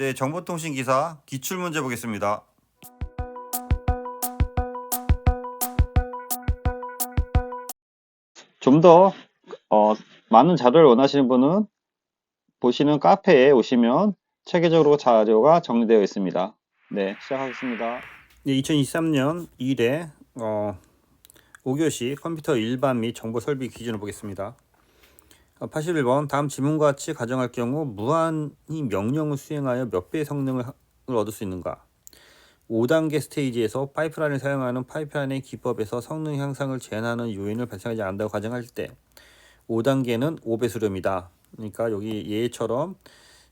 네, 정보통신기사 기출문제 보겠습니다. 좀 더 많은 자료를 원하시는 분은 보시는 카페에 오시면 체계적으로 자료가 정리되어 있습니다. 네, 시작하겠습니다. 네, 2023년 1회 5교시 컴퓨터 일반 및 정보 설비 기준을 보겠습니다. 81번 다음 지문과 같이 가정할 경우 무한히 명령을 수행하여 몇 배의 성능을 얻을 수 있는가? 5단계 스테이지에서 파이프라인을 사용하는 파이프라인의 기법에서 성능 향상을 제한하는 요인을 발생하지 않는다고 가정할 때 5단계는 5배 수렴이다. 그러니까 여기 예처럼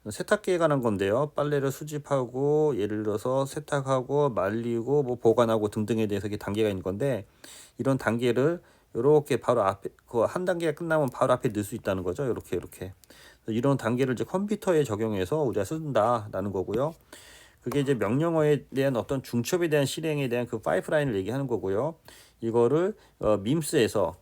세탁기에 관한 건데요. 빨래를 수집하고 예를 들어서 세탁하고 말리고 뭐 보관하고 등등에 대해서 이게 단계가 있는 건데 이런 단계를 이렇게 바로 앞에 그 한 단계가 끝나면 바로 앞에 넣을 수 있다는 거죠. 이렇게 이런 단계를 이제 컴퓨터에 적용해서 우리가 쓴다라는 거고요. 그게 이제 명령어에 대한 어떤 중첩에 대한 실행에 대한 그 파이프라인을 얘기하는 거고요. 이거를 밈스에서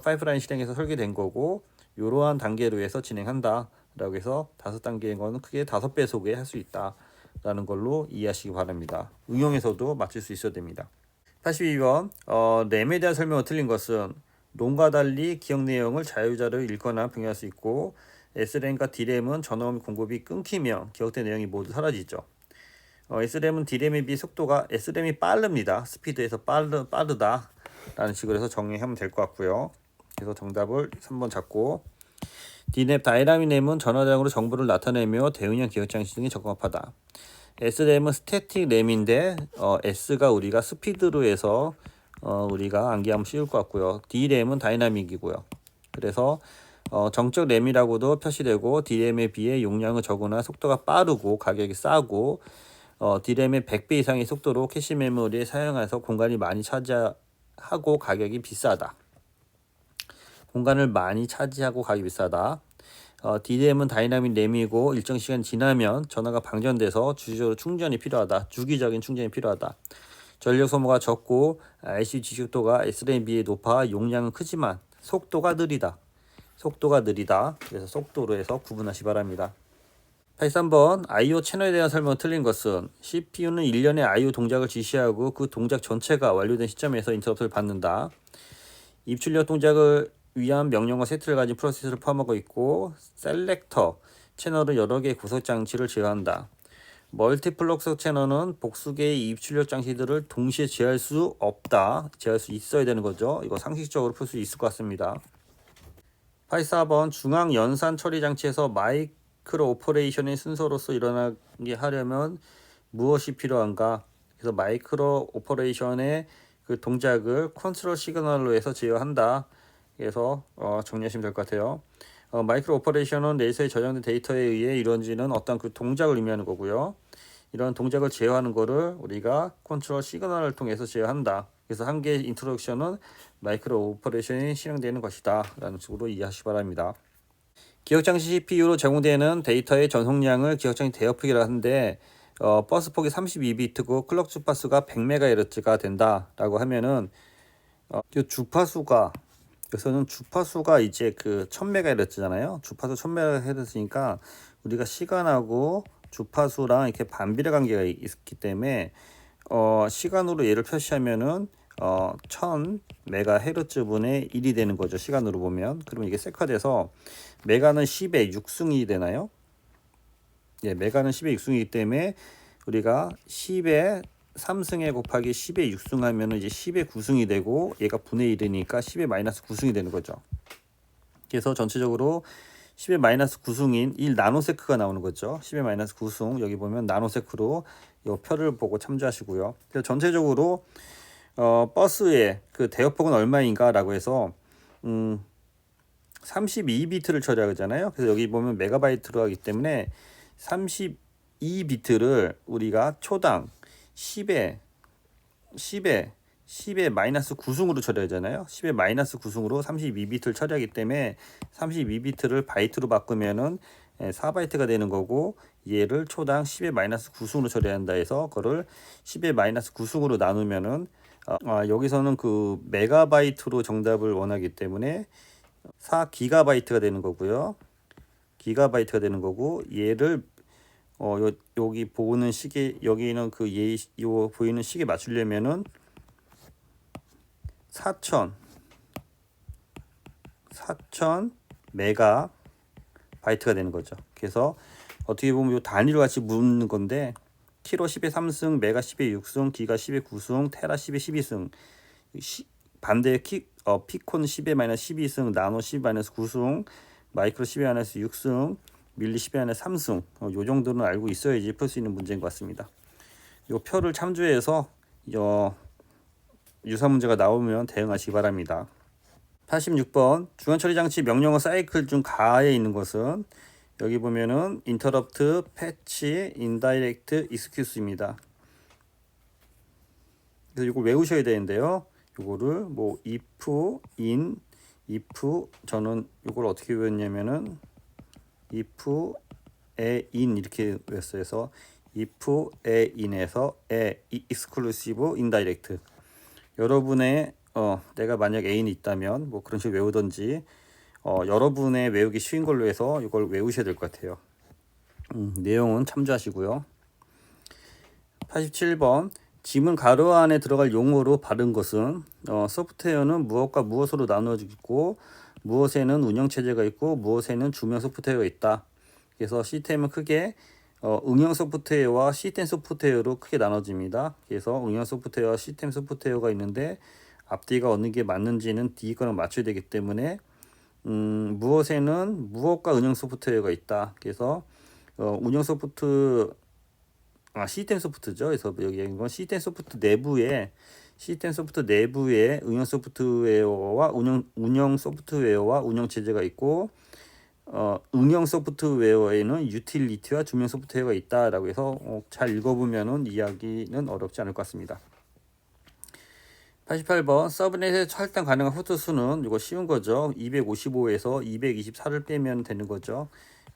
파이프라인 실행해서 설계된 거고 이러한 단계로 해서 진행한다라고 해서 5단계인 거는 크게 5배속에 할 수 있다라는 걸로 이해하시기 바랍니다. 응용에서도 맞출 수 있어야 됩니다. 82번 램에 대한 설명을 틀린 것은 롬과 달리 기억 내용을 자유자료로 읽거나 변경할 수 있고 SRAM과 D램은 전원 공급이 끊기면 기억된 내용이 모두 사라지죠. SRAM은 D램에 비해 속도가 SRAM이 빠릅니다. 스피드에서 빠르다 라는 식으로 해서 정리하면 될 것 같고요. 그래서 정답을 3번 잡고 D램, 다이나믹 램은 전화장으로 정보를 나타내며 대용량 기억 장치 등에 적합하다. SRAM은 스태틱 램인데 S가 우리가 스피드로 해서 우리가 암기하면 쉬울 것 같고요. D램은 다이나믹이고요. 그래서 정적 램이라고도 표시되고 D램에 비해 용량은 적으나 속도가 빠르고 가격이 싸고 D램의 100배 이상의 속도로 캐시 메모리에 사용해서 공간이 많이 차지하고 가격이 비싸다. 공간을 많이 차지하고 가격이 비싸다. DRAM은 다이나믹 램이고 일정 시간 지나면 전화가 방전돼서 주기적으로 충전이 필요하다. 주기적인 충전이 필요하다. 전력 소모가 적고 IC 지속도가 SRAM에 비해 높아 용량은 크지만 속도가 느리다. 그래서 속도로 해서 구분하시 바랍니다. 83번 I/O 채널에 대한 설명을 틀린 것은 CPU는 일련의 I/O 동작을 지시하고 그 동작 전체가 완료된 시점에서 인터럽트를 받는다. 입출력 동작을 위한 명령어 세트를 가진 프로세서를 포함하고 있고 셀렉터 채널은 여러 개의 구석 장치를 제어한다. 멀티플럭서 채널은 복수 개의 입출력 장치들을 동시에 제어할 수 없다. 제어할 수 있어야 되는 거죠. 이거 상식적으로 풀 수 있을 것 같습니다. 84번 중앙 연산 처리 장치에서 마이크로 오퍼레이션의 순서로서 일어나게 하려면 무엇이 필요한가? 그래서 마이크로 오퍼레이션의 그 동작을 컨트롤 시그널로 해서 제어한다. 그래서 정리하시면 될 것 같아요. 마이크로 오퍼레이션은 레이서에 저장된 데이터에 의해 이루어지는 어떤 그 동작을 의미하는 거고요. 이런 동작을 제어하는 거를 우리가 컨트롤 시그널을 통해서 제어한다. 그래서 한 개의 인트로덕션은 마이크로 오퍼레이션이 실행되는 것이다 라는 식으로 이해하시기 바랍니다. 기억장치 CPU로 제공되는 데이터의 전송량을 기억장치 대역폭이라 하는데 버스 폭이 32비트고 클럭 주파수가 100MHz가 된다라고 하면은 그 주파수가 여기서는 주파수가 이제 그 1000MHz잖아요. 주파수 1000MHz니까 우리가 시간하고 주파수랑 이렇게 반비례 관계가 있기 때문에 시간으로 얘를 표시하면은 1000MHz 분의 1이 되는 거죠. 시간으로 보면. 그러면 이게 세카돼서 메가는 10의 6승이 되나요? 예, 메가는 10의 6승이기 때문에 우리가 10의 3승에 곱하기 10의 6승 하면 이제 10의 9승이 되고 얘가 분의 1이니까 10의 마이너스 9승이 되는 거죠. 그래서 전체적으로 10의 마이너스 9승인 1 나노세크가 나오는 거죠. 10의 마이너스 9승 여기 보면 나노세크로 이 표를 보고 참조하시고요. 그래서 전체적으로 버스의 그 대역폭은 얼마인가 라고 해서 32비트를 처리하잖아요. 그래서 여기 보면 메가바이트로 하기 때문에 32비트를 우리가 초당 10의 마이너스 9승으로 처리하잖아요. 10의 마이너스 9승으로 32비트를 처리하기 때문에 32비트를 바이트로 바꾸면은 4바이트가 되는 거고 얘를 초당 10의 마이너스 9승으로 처리한다 해서 그거를 10의 마이너스 9승으로 나누면은 여기서는 그 메가바이트로 정답을 원하기 때문에 4기가바이트가 되는 거고요. 기가바이트가 되는 거고 얘를 여기 보는 시계, 여기는 그 요 보이는 시계 맞추려면은 4000 메가 바이트가 되는 거죠. 그래서 어떻게 보면 요 단위로 같이 묻는 건데, 키로 10의 3승, 메가 10의 6승, 기가 10의 9승, 테라 10의 12승. 반대 피콘 10의 마이너스 12승, 나노 10의 마이너스 9승, 마이크로 10의 마이너스 6승, 밀리 10의 마이너스 3승. 요 정도는 알고 있어야지 풀 수 있는 문제인 것 같습니다. 요 표를 참조해서 유사 문제가 나오면 대응하시기 바랍니다. 86번 중간 처리 장치 명령어 사이클 중 가에 있는 것은, 여기 보면은 인터럽트, 패치, 인다이렉트, 익스큐스입니다. 그래서 이거 외우셔야 되는데요. 이거를 뭐 if, in, if, 저는 이걸 어떻게 외웠냐면은 if, a, in 이렇게 외웠어요. 그래서 if, a, in에서 a, exclusive, indirect. 여러분의 내가 만약 애인이 있다면 뭐 그런 식으로 외우던지, 여러분의 외우기 쉬운 걸로 해서 이걸 외우셔야 될 것 같아요. 내용은 참조하시고요. 87번 지문 가로 안에 들어갈 용어로 바른 것은, 소프트웨어는 무엇과 무엇으로 나누어지고 무엇에는 운영체제가 있고 무엇에는 주명 소프트웨어가 있다. 그래서 시스템은 크게 응용 소프트웨어와 시스템 소프트웨어로 크게 나눠집니다. 그래서 응용 소프트웨어와 시스템 소프트웨어가 있는데 앞뒤가 어느 게 맞는지는 뒤 거랑 맞춰야 되기 때문에 무엇에는 무엇과 응용 소프트웨어가 있다. 그래서 운영 소프트 시스템 소프트죠. 그래서 여기 이건 시스템 소프트 내부에 응용 소프트웨어와 운영 소프트웨어와 운영 체제가 있고, 응용 소프트웨어에는 유틸리티와 주명 소프트웨어가 있다라고 해서 잘 읽어보면은 이야기는 어렵지 않을 것 같습니다. 88번 서브넷에 할당 가능한 호트 수는, 이거 쉬운 거죠. 255에서 224를 빼면 되는 거죠.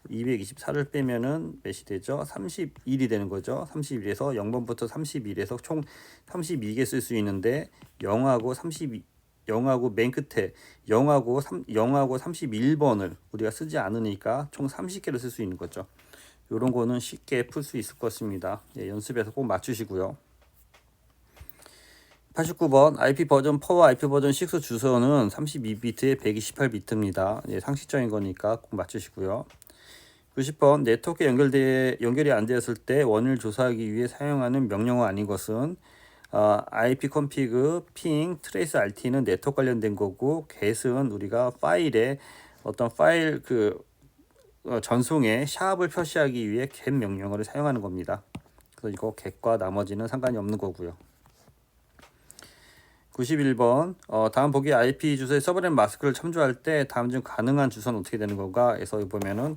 224를 빼면은 몇이 되죠? 31이 되는 거죠. 31에서 0번부터 31에서 총 32개 쓸 수 있는데 0하고 32, 0하고 맨 끝에 0하고 31번을 우리가 쓰지 않으니까 총 30개를 쓸 수 있는 거죠. 이런 거는 쉽게 풀 수 있을 것 같습니다. 예, 연습해서 꼭 맞추시고요. 89번 IP 버전 4와 IP 버전 6 주소는 32비트에 128비트입니다. 예, 상식적인 거니까 꼭 맞추시고요. 90번 네트워크에 연결이 안 되었을 때 원인을 조사하기 위해 사용하는 명령어 아닌 것은, IP config, ping, trace RT는 네트워크 관련된 거고, get은 우리가 파일에 어떤 파일 전송에 샵을 표시하기 위해 get 명령어를 사용하는 겁니다. 그래서 이거 get과 나머지는 상관이 없는 거고요. 91번 다음 보기 IP 주소의 서브넷 마스크를 참조할 때 다음 중 가능한 주소는 어떻게 되는 건가 해서 보면은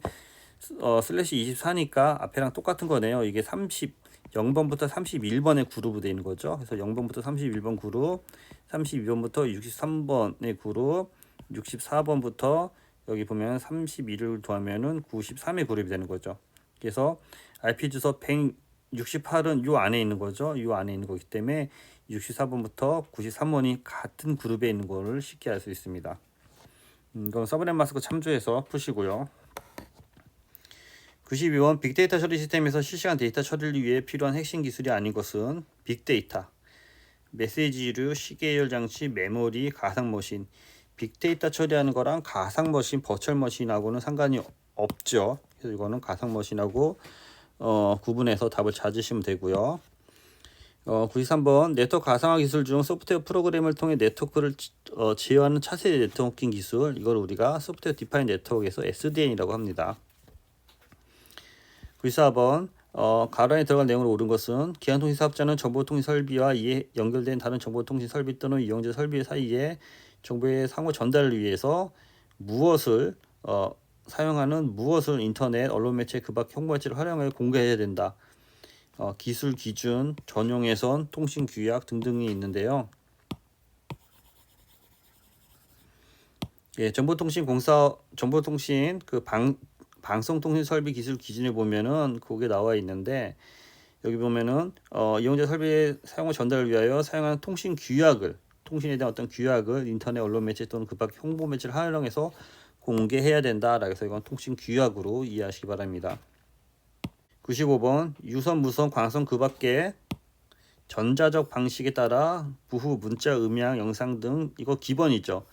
슬래시 24니까 앞에랑 똑같은 거네요. 이게 0번부터 31번의 그룹으로 되어 있는 거죠. 그래서 0번부터 31번 그룹, 32번부터 63번의 그룹, 64번부터 여기 보면 31을 더하면은 93의 그룹이 되는 거죠. 그래서 IP 주소 168은 요 안에 있는 거죠. 요 안에 있는 거기 때문에 64번부터 93번이 같은 그룹에 있는 거를 쉽게 알 수 있습니다. 이건 서브넷 마스크 참조해서 푸시고요. 92번 빅데이터 처리 시스템에서 실시간 데이터 처리를 위해 필요한 핵심 기술이 아닌 것은 빅데이터, 메시지류, 시계열 장치, 메모리, 가상머신. 빅데이터 처리하는 거랑 가상머신, 버추얼머신하고는 상관이 없죠. 그래서 이거는 가상머신하고 구분해서 답을 찾으시면 되고요. 93번 네트워크 가상화 기술 중 소프트웨어 프로그램을 통해 네트워크를 제어하는 차세대 네트워킹 기술, 이걸 우리가 소프트웨어 디파인 네트워크에서 SDN이라고 합니다. 94번 가로 안에 들어갈 내용으로 옳은 것은, 기한통신 사업자는 정보통신 설비와 이에 연결된 다른 정보통신 설비 또는 이용자 설비 사이에 정보의 상호 전달을 위해서 무엇을 사용하는 무엇을 인터넷, 언론 매체, 그 밖 홍보 매체를 활용하여 공개해야 된다. 기술 기준, 전용 예선, 통신 규약 등등이 있는데요. 예, 정보통신 방송통신 설비 기술 기준에 보면은 그게 나와 있는데, 여기 보면은 이용자 설비의 사용을 전달을 위하여 사용하는 통신에 대한 어떤 규약을 인터넷, 언론 매체 또는 그 밖 홍보 매체를 활용해서 공개해야 된다라고 해서 이건 통신 규약으로 이해하시기 바랍니다. 95번 유선, 무선, 광선 그 밖에 전자적 방식에 따라 부후 문자, 음향, 영상 등 이거 기본이죠.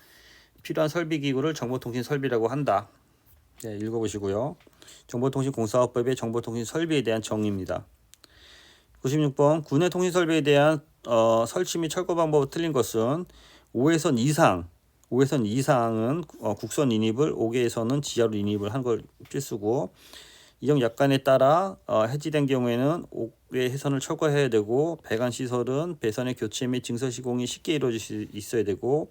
필요한 설비 기구를 정보통신 설비라고 한다. 네, 읽어보시고요. 정보통신공사업법의 정보통신 설비에 대한 정의입니다. 96번 군의 통신 설비에 대한 설치 및 철거 방법이 틀린 것은 5회선 이상은 국선 인입을, 5개에서는 지하로 인입을 한 걸 필수고, 이용 약관에 따라 해지된 경우에는 5개 해선을 철거해야 되고, 배관 시설은 배선의 교체 및 증설 시공이 쉽게 이루어질 수 있어야 되고,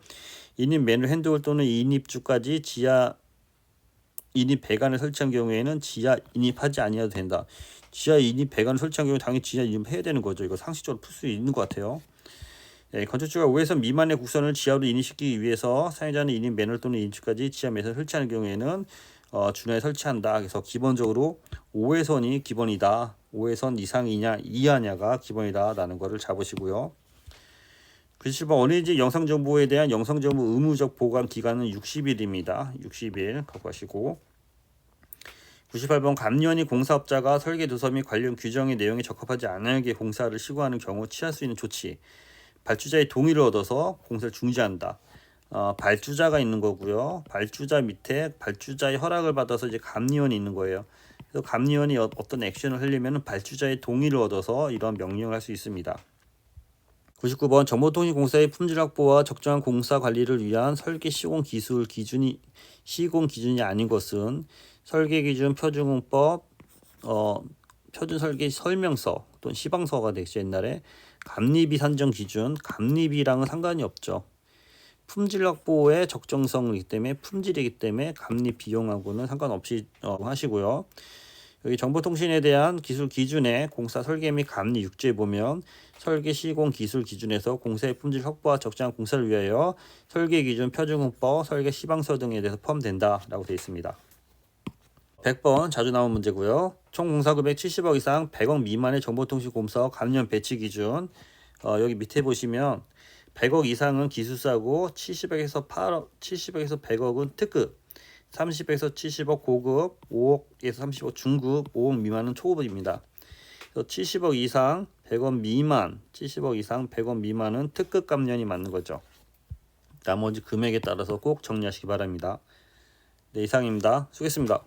인입 매뉴 핸드홀 또는 인입주까지 지하 인입 배관을 설치한 경우에는 지하 인입하지 아니어도 된다. 지하 인입 배관을 설치한 경우에 당연히 지하 인입해야 되는 거죠. 이거 상식적으로 풀 수 있는 것 같아요. 예, 건축주가 5회선 미만의 국선을 지하로 인입시키기 위해서 사용자는 인입 매뉴얼 또는 인입주까지 지하 매선을 설치하는 경우에는 준하에 설치한다. 그래서 기본적으로 5회선이 기본이다. 5회선 이상이냐 이하냐가 기본이다 라는 거를 잡으시고요. 97번 어린이집 영상정보에 대한 영상정보 의무적 보관 기간은 60일입니다. 60일 갖고 가시고, 98번 감면이 공사업자가 설계 도서 및 관련 규정의 내용에 적합하지 않게 공사를 시공하는 경우 취할 수 있는 조치. 발주자의 동의를 얻어서 공사를 중지한다. 발주자가 있는 거고요. 발주자 밑에 발주자의 허락을 받아서 이제 감리원이 있는 거예요. 그래서 감리원이 어떤 액션을 하려면 발주자의 동의를 얻어서 이런 명령을 할 수 있습니다. 99번 정보통신공사의 품질 확보와 적정한 공사 관리를 위한 설계 시공 기준이 아닌 것은 설계기준 표준공법, 표준설계 설명서 또는 시방서가 되겠죠. 옛날에 감리비 산정 기준, 감리비랑은 상관이 없죠. 품질 확보의 적정성이기 때문에, 품질이기 때문에 감리 비용하고는 상관없이 하시고요. 여기 정보통신에 대한 기술 기준에 공사 설계 및 감리 6조에 보면 설계 시공 기술 기준에서 공사의 품질 확보와 적정한 공사를 위하여 설계 기준, 표준공법, 설계 시방서 등에 대해서 포함된다 라고 되어 있습니다. 100번 자주 나온 문제고요. 총 공사금액 70억 이상 100억 미만의 정보통신공사업 감면 배치 기준, 여기 밑에 보시면 100억 이상은 기술사고 70억에서 100억은 특급, 30에서 70억 고급, 5억에서 30억 중급, 5억 미만은 초급입니다. 70억 이상 100억 미만, 70억 이상 100억 미만은 특급 감면이 맞는 거죠. 나머지 금액에 따라서 꼭 정리하시기 바랍니다. 네, 이상입니다. 수고했습니다.